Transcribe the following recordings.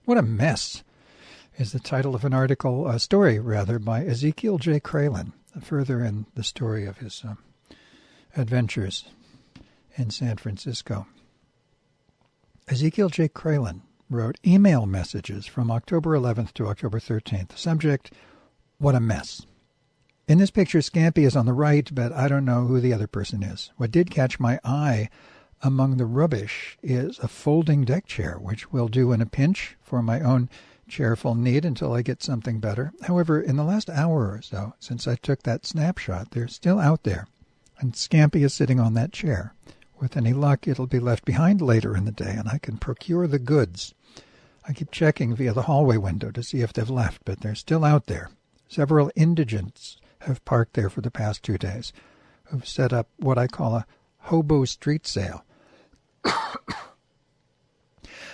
What a Mess is the title of an article, a story rather, by Ezekiel J. Kralin, further in the story of his adventures in San Francisco. Ezekiel J. Kralin wrote email messages from October 11th to October 13th. Subject, what a mess. In this picture, Scampy is on the right, but I don't know who the other person is. What did catch my eye among the rubbish is a folding deck chair, which will do in a pinch for my own cheerful need until I get something better. However, in the last hour or so, since I took that snapshot, they're still out there, and Scampy is sitting on that chair. With any luck, it'll be left behind later in the day, and I can procure the goods. I keep checking via the hallway window to see if they've left, but they're still out there. Several indigents have parked there for the past 2 days, who've set up what I call a hobo street sale.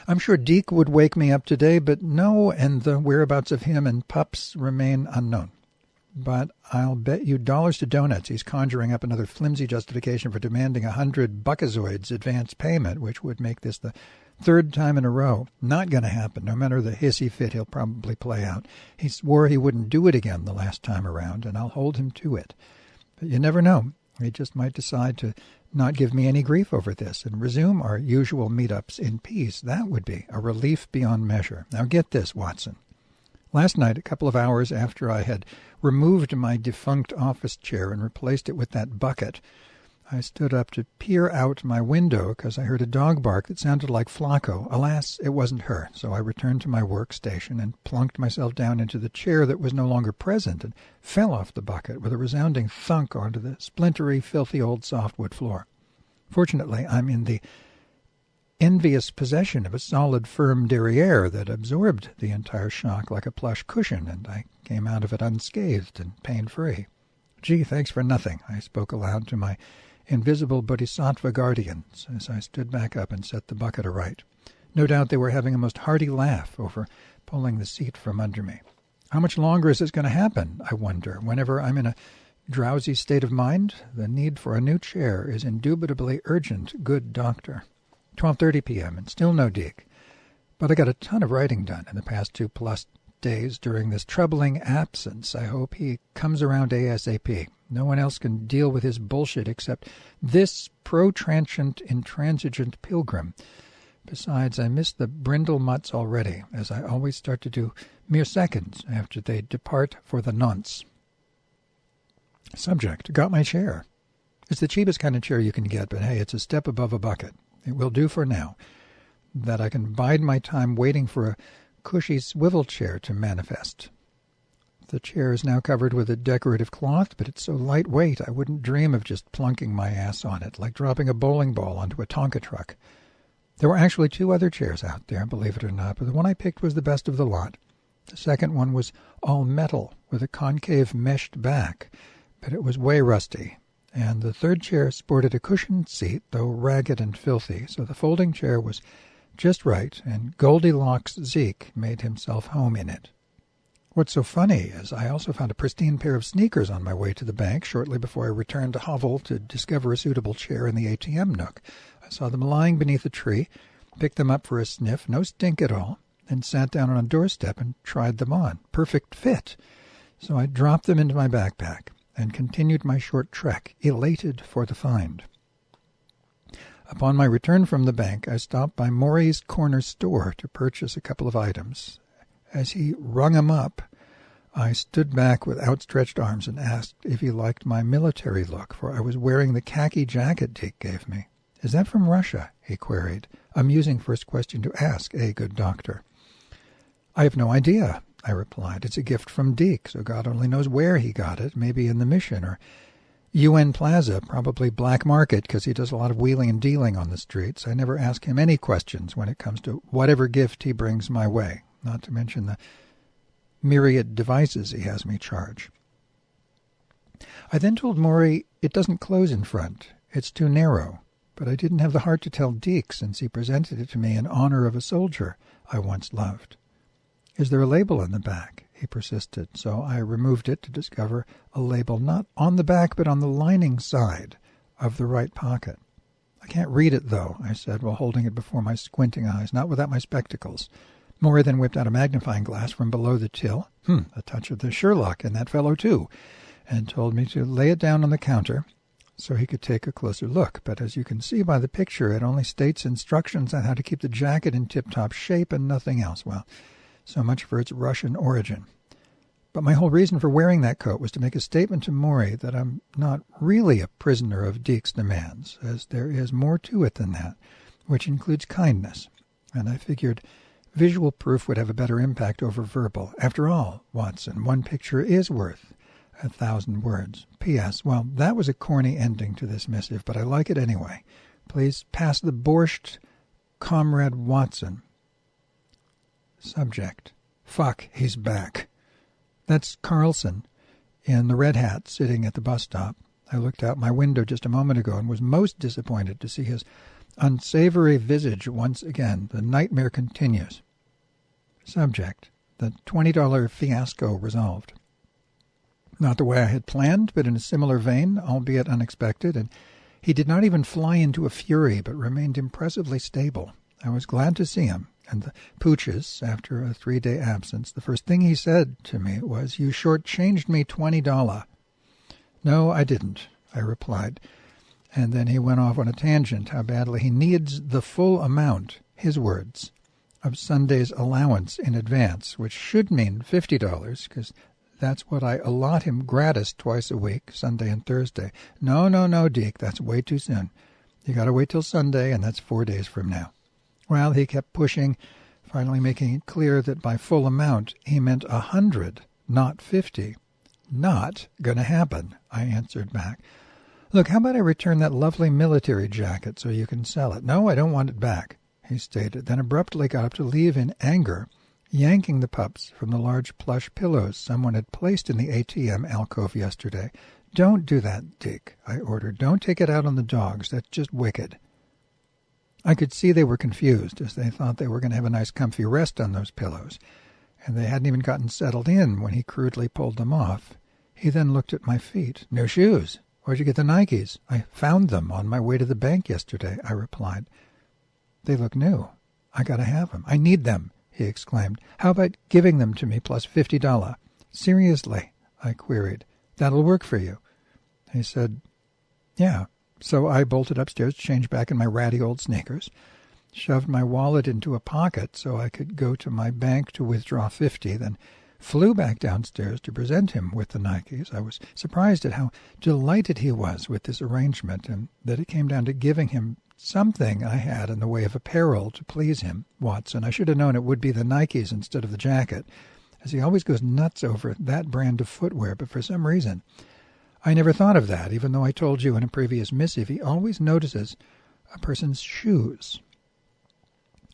I'm sure Deke would wake me up today, but no, and the whereabouts of him and pups remain unknown. But I'll bet you dollars to donuts he's conjuring up another flimsy justification for demanding 100 buckazoids advance payment, which would make this the 3rd time in a row. Not going to happen, no matter the hissy fit he'll probably play out. He swore he wouldn't do it again the last time around, and I'll hold him to it. But you never know. He just might decide to not give me any grief over this and resume our usual meetups in peace. That would be a relief beyond measure. Now get this, Watson. Last night, a couple of hours after I had removed my defunct office chair and replaced it with that bucket, I stood up to peer out my window because I heard a dog bark that sounded like Flacco. Alas, it wasn't her, so I returned to my workstation and plunked myself down into the chair that was no longer present and fell off the bucket with a resounding thunk onto the splintery, filthy old softwood floor. Fortunately, I'm in the envious possession of a solid, firm derriere that absorbed the entire shock like a plush cushion, and I came out of it unscathed and pain-free. Gee, thanks for nothing, I spoke aloud to my invisible bodhisattva guardians as I stood back up and set the bucket aright. No doubt they were having a most hearty laugh over pulling the seat from under me. How much longer is this going to happen, I wonder, whenever I'm in a drowsy state of mind? The need for a new chair is indubitably urgent, good doctor. 12:30 p.m. and still no Deke. But I got a ton of writing done in the past 2+ days during this troubling absence. I hope he comes around ASAP. No one else can deal with his bullshit except this protransient, intransigent pilgrim. Besides, I miss the brindle mutts already, as I always start to do mere seconds after they depart for the nonce. Subject, got my chair. It's the cheapest kind of chair you can get, but hey, it's a step above a bucket. It will do for now, that I can bide my time waiting for a cushy swivel chair to manifest. The chair is now covered with a decorative cloth, but it's so lightweight I wouldn't dream of just plunking my ass on it, like dropping a bowling ball onto a Tonka truck. There were actually 2 other chairs out there, believe it or not, but the one I picked was the best of the lot. The second one was all metal, with a concave meshed back, but it was way rusty. And the third chair sported a cushioned seat, though ragged and filthy, so the folding chair was just right, and Goldilocks Zeke made himself home in it. What's so funny is I also found a pristine pair of sneakers on my way to the bank shortly before I returned to hovel to discover a suitable chair in the ATM nook. I saw them lying beneath a tree, picked them up for a sniff, no stink at all, and sat down on a doorstep and tried them on. Perfect fit. So I dropped them into my backpack and continued my short trek, elated for the find. Upon my return from the bank, I stopped by Maury's corner store to purchase a couple of items. As he rung 'em up, I stood back with outstretched arms and asked if he liked my military look, for I was wearing the khaki jacket Deke gave me. "Is that from Russia?" he queried. Amusing first question to ask, good doctor. "I have no idea," I replied. "It's a gift from Deke, so God only knows where he got it, maybe in the Mission or UN Plaza, probably black market, because he does a lot of wheeling and dealing on the streets. I never ask him any questions when it comes to whatever gift he brings my way, not to mention the myriad devices he has me charge." I then told Maury it doesn't close in front. It's too narrow. But I didn't have the heart to tell Deke, since he presented it to me in honor of a soldier I once loved. "Is there a label in the back?" he persisted, so I removed it to discover a label not on the back but on the lining side of the right pocket. "I can't read it, though," I said while holding it before my squinting eyes, "not without my spectacles. Maury then whipped out a magnifying glass from below the till, a touch of the Sherlock in that fellow too, and told me to lay it down on the counter so he could take a closer look. But as you can see by the picture, it only states instructions on how to keep the jacket in tip-top shape and nothing else. Well, so much for its Russian origin. But my whole reason for wearing that coat was to make a statement to Maury that I'm not really a prisoner of Deke's demands, as there is more to it than that, which includes kindness. And I figured visual proof would have a better impact over verbal. After all, Watson, one picture is worth 1,000 words. P.S. Well, that was a corny ending to this missive, but I like it anyway. Please pass the borscht, Comrade Watson. Subject. Fuck, he's back. That's Carlson in the red hat sitting at the bus stop. I looked out my window just a moment ago and was most disappointed to see his unsavory visage once again. The nightmare continues. Subject. The $20 fiasco resolved. Not the way I had planned, but in a similar vein, albeit unexpected, and he did not even fly into a fury, but remained impressively stable. I was glad to see him, and the pooches, after a 3-day absence, the first thing he said to me was, "You short-changed me $20. "No, I didn't," I replied, and then he went off on a tangent how badly he needs the full amount, his words, of Sunday's allowance in advance, which should mean $50, because that's what I allot him gratis twice a week, Sunday and Thursday. No, Deke, that's way too soon. You got to wait till Sunday, and that's 4 days from now. Well, he kept pushing, finally making it clear that by full amount he meant 100, not 50. Not going to happen, I answered back. Look, how about I return that lovely military jacket so you can sell it? No, I don't want it back, he stated, then abruptly got up to leave in anger, yanking the pups from the large plush pillows someone had placed in the ATM alcove yesterday. Don't do that, Dick, I ordered. Don't take it out on the dogs. That's just wicked. I could see they were confused, as they thought they were going to have a nice comfy rest on those pillows, and they hadn't even gotten settled in when he crudely pulled them off. He then looked at my feet. New shoes. Where'd you get the Nikes? I found them on my way to the bank yesterday, I replied. They look new. I got to have them. I need them, he exclaimed. How about giving them to me plus $50? Seriously, I queried. That'll work for you. He said, yeah. So I bolted upstairs to change back in my ratty old sneakers, shoved my wallet into a pocket so I could go to my bank to withdraw $50, then flew back downstairs to present him with the Nikes. I was surprised at how delighted he was with this arrangement, and that it came down to giving him something I had in the way of apparel to please him, Watson. I should have known it would be the Nikes instead of the jacket, as he always goes nuts over that brand of footwear, but for some reason I never thought of that, even though I told you in a previous missive he always notices a person's shoes.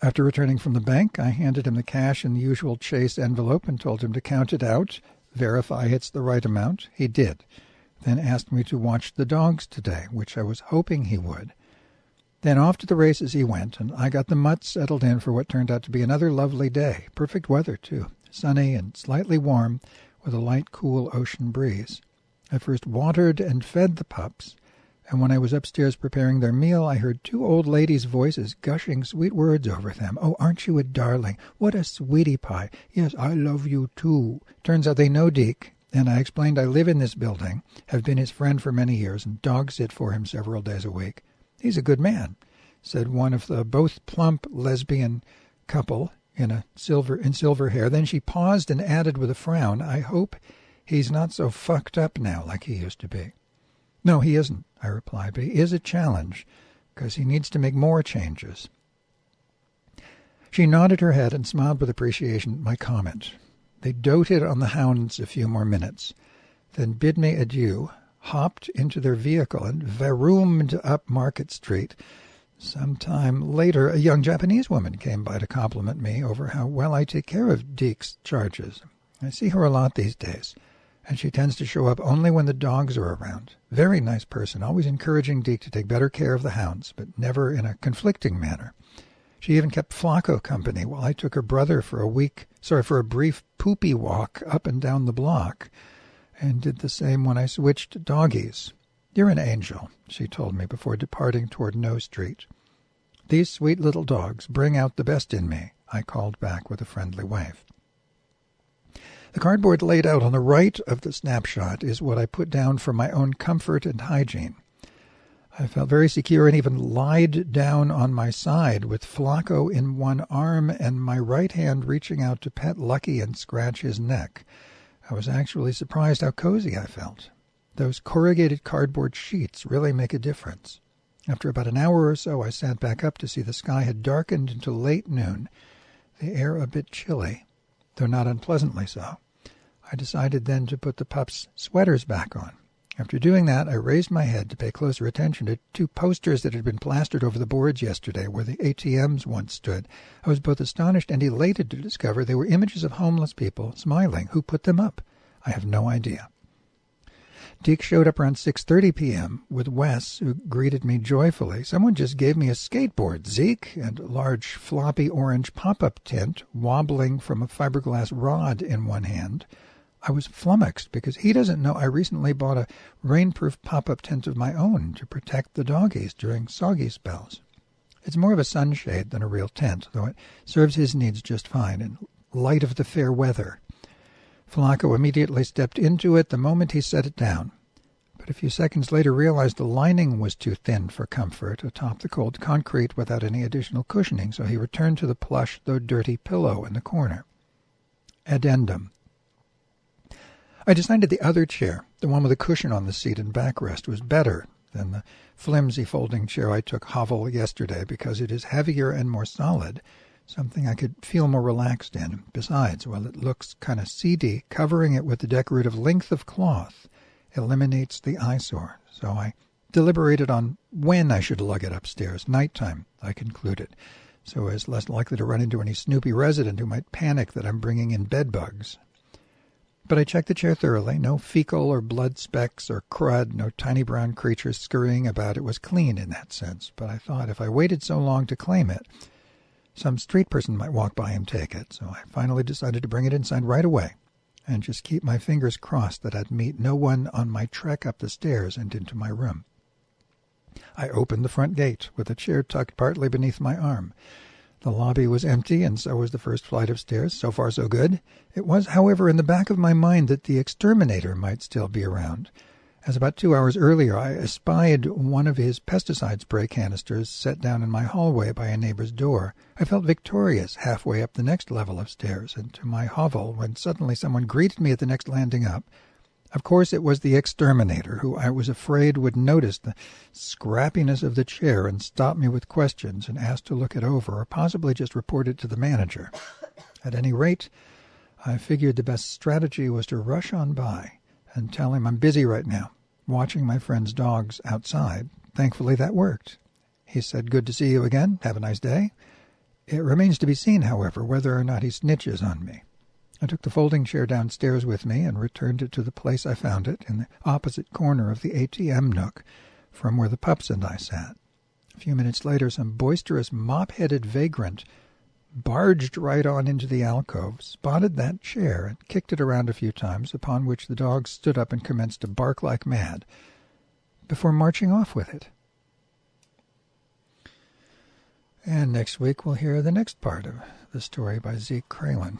After returning from the bank, I handed him the cash in the usual Chase envelope and told him to count it out, verify it's the right amount. He did, then asked me to watch the dogs today, which I was hoping he would. Then off to the races he went, and I got the mutts settled in for what turned out to be another lovely day. Perfect weather, too, sunny and slightly warm, with a light, cool ocean breeze. I first watered and fed the pups, and when I was upstairs preparing their meal, I heard 2 old ladies' voices gushing sweet words over them. Oh, aren't you a darling? What a sweetie pie. Yes, I love you too. Turns out they know Deke, and I explained I live in this building, have been his friend for many years, and dog sit for him several days a week. He's a good man, said one of the both plump lesbian couple in silver hair. Then she paused and added with a frown, I hope he's not so fucked up now like he used to be. No, he isn't, I replied, but he is a challenge, because he needs to make more changes. She nodded her head and smiled with appreciation at my comment. They doted on the hounds a few more minutes, then bid me adieu, hopped into their vehicle, and varoomed up Market Street. Some time later, a young Japanese woman came by to compliment me over how well I take care of Deke's charges. I see her a lot these days, and she tends to show up only when the dogs are around. Very nice person, always encouraging Deke to take better care of the hounds, but never in a conflicting manner. She even kept Flacco company while I took her brother for a brief poopy walk up and down the block, and did the same when I switched doggies. You're an angel, she told me before departing toward No Street. These sweet little dogs bring out the best in me, I called back with a friendly wave. The cardboard laid out on the right of the snapshot is what I put down for my own comfort and hygiene. I felt very secure and even lied down on my side with Flacco in one arm and my right hand reaching out to pet Lucky and scratch his neck. I was actually surprised how cozy I felt. Those corrugated cardboard sheets really make a difference. After about an hour or so, I sat back up to see the sky had darkened into late noon, the air a bit chilly, though not unpleasantly so. I decided then to put the pups' sweaters back on. After doing that, I raised my head to pay closer attention to two posters that had been plastered over the boards yesterday where the ATMs once stood. I was both astonished and elated to discover they were images of homeless people smiling. Who put them up? I have no idea. Deke showed up around 6:30 p.m. with Wes, who greeted me joyfully. Someone just gave me a skateboard, Zeke, and a large floppy orange pop-up tent wobbling from a fiberglass rod in one hand. I was flummoxed because he doesn't know I recently bought a rainproof pop-up tent of my own to protect the doggies during soggy spells. It's more of a sunshade than a real tent, though it serves his needs just fine in light of the fair weather. Flacco immediately stepped into it the moment he set it down, but a few seconds later realized the lining was too thin for comfort atop the cold concrete without any additional cushioning, so he returned to the plush, though dirty, pillow in the corner. Addendum. I decided the other chair, the one with a cushion on the seat and backrest, was better than the flimsy folding chair I took Havel yesterday because it is heavier and more solid, something I could feel more relaxed in. Besides, while it looks kind of seedy, covering it with the decorative length of cloth eliminates the eyesore. So I deliberated on when I should lug it upstairs. Nighttime, I concluded, so as less likely to run into any snoopy resident who might panic that I'm bringing in bedbugs. But I checked the chair thoroughly. No fecal or blood specks or crud, no tiny brown creatures scurrying about. It was clean in that sense, but I thought if I waited so long to claim it, some street person might walk by and take it, so I finally decided to bring it inside right away and just keep my fingers crossed that I'd meet no one on my trek up the stairs and into my room. I opened the front gate with a chair tucked partly beneath my arm. The lobby was empty, and so was the first flight of stairs. So far, so good. It was, however, in the back of my mind that the exterminator might still be around, as about 2 hours earlier I espied one of his pesticide spray canisters set down in my hallway by a neighbor's door. I felt victorious halfway up the next level of stairs, and to my hovel, when suddenly someone greeted me at the next landing up. Of course it was the exterminator, who I was afraid would notice the scrappiness of the chair and stop me with questions and ask to look it over, or possibly just report it to the manager. At any rate, I figured the best strategy was to rush on by and tell him I'm busy right now, watching my friend's dogs outside. Thankfully that worked. He said, "Good to see you again. Have a nice day." It remains to be seen, however, whether or not he snitches on me. I took the folding chair downstairs with me and returned it to the place I found it, in the opposite corner of the ATM nook from where the pups and I sat. A few minutes later, some boisterous, mop-headed vagrant barged right on into the alcove, spotted that chair, and kicked it around a few times, upon which the dogs stood up and commenced to bark like mad, before marching off with it. And next week we'll hear the next part of the story by Zeke Kralin.